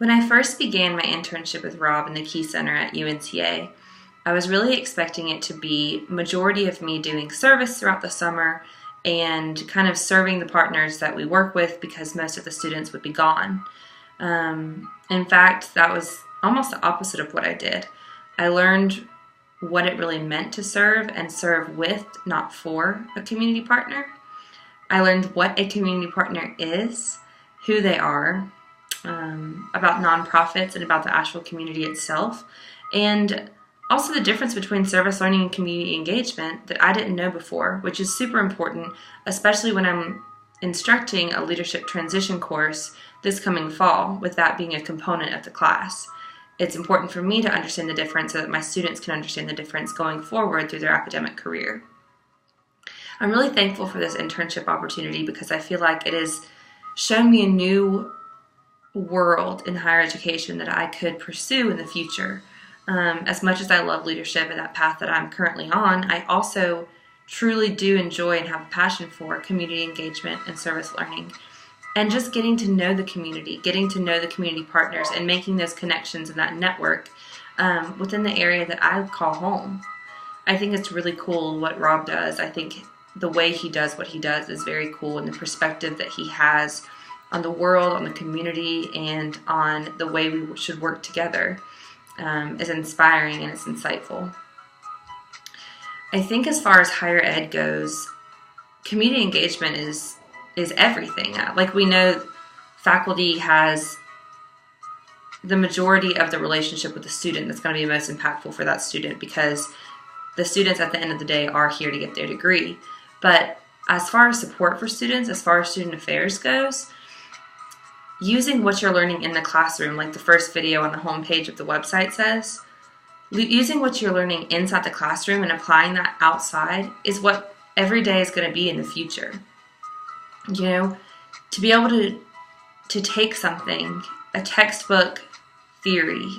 When I first began my internship with Rob in the Key Center at UNCA, I was really expecting it to be majority of me doing service throughout the summer and kind of serving the partners that we work with because most of the students would be gone. In fact, that was almost the opposite of what I did. I learned what it really meant to serve and serve with, not for, a community partner. I learned what a community partner is, who they are, about nonprofits and about the Asheville community itself, and also the difference between service learning and community engagement that I didn't know before, which is super important, especially when I'm instructing a leadership transition course this coming fall, with that being a component of the class. It's important for me to understand the difference so that my students can understand the difference going forward through their academic career. I'm really thankful for this internship opportunity because I feel like it has shown me a new world in higher education that I could pursue in the future. As much as I love leadership and that path that I'm currently on, I also truly do enjoy and have a passion for community engagement and service learning. And just getting to know the community, getting to know the community partners, and making those connections in that network within the area that I call home. I think it's really cool what Rob does. I think the way he does what he does is very cool, and the perspective that he has on the world, on the community, and on the way we should work together is inspiring and it's insightful. I think as far as higher ed goes, community engagement is everything. Like, we know faculty has the majority of the relationship with the student that's going to be most impactful for that student, because the students at the end of the day are here to get their degree. But as far as support for students, as far as student affairs goes, using what you're learning in the classroom, like the first video on the homepage of the website says, using what you're learning inside the classroom and applying that outside is what every day is going to be in the future. You know, to be able to take something, a textbook theory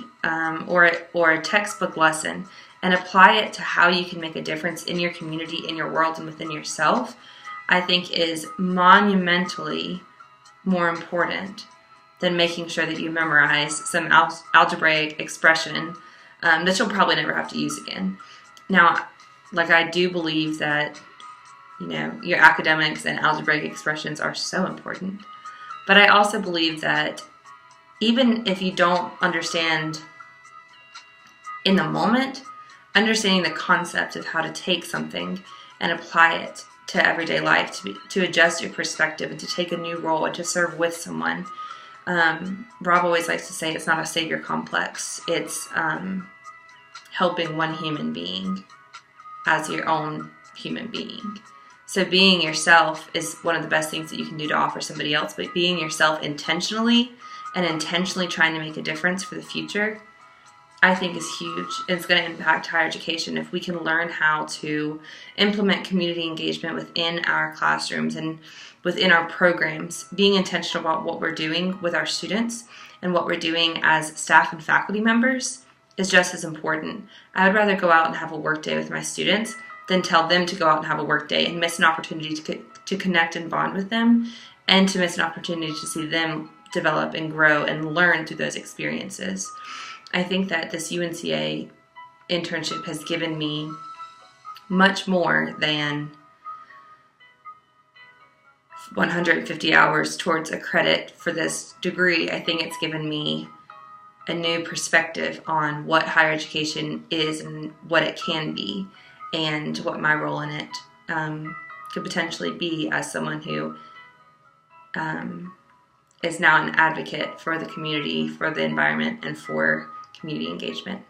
or a textbook lesson, and apply it to how you can make a difference in your community, in your world, and within yourself, I think is monumentally more important than making sure that you memorize some algebraic expression that you'll probably never have to use again. Now, like, I do believe that, you know, your academics and algebraic expressions are so important, but I also believe that even if you don't understand in the moment, understanding the concept of how to take something and apply it to everyday life, to adjust your perspective and to take a new role and to serve with someone. Rob always likes to say it's not a savior complex. It's helping one human being as your own human being. So being yourself is one of the best things that you can do to offer somebody else, but being yourself intentionally and intentionally trying to make a difference for the future, I think is huge. It's going to impact higher education if we can learn how to implement community engagement within our classrooms and within our programs, being intentional about what we're doing with our students and what we're doing as staff and faculty members is just as important. I would rather go out and have a work day with my students than tell them to go out and have a work day and miss an opportunity to connect and bond with them, and to miss an opportunity to see them develop and grow and learn through those experiences. I think that this UNCA internship has given me much more than 150 hours towards a credit for this degree. I think it's given me a new perspective on what higher education is and what it can be, and what my role in it could potentially be as someone who is now an advocate for the community, for the environment, and for community engagement.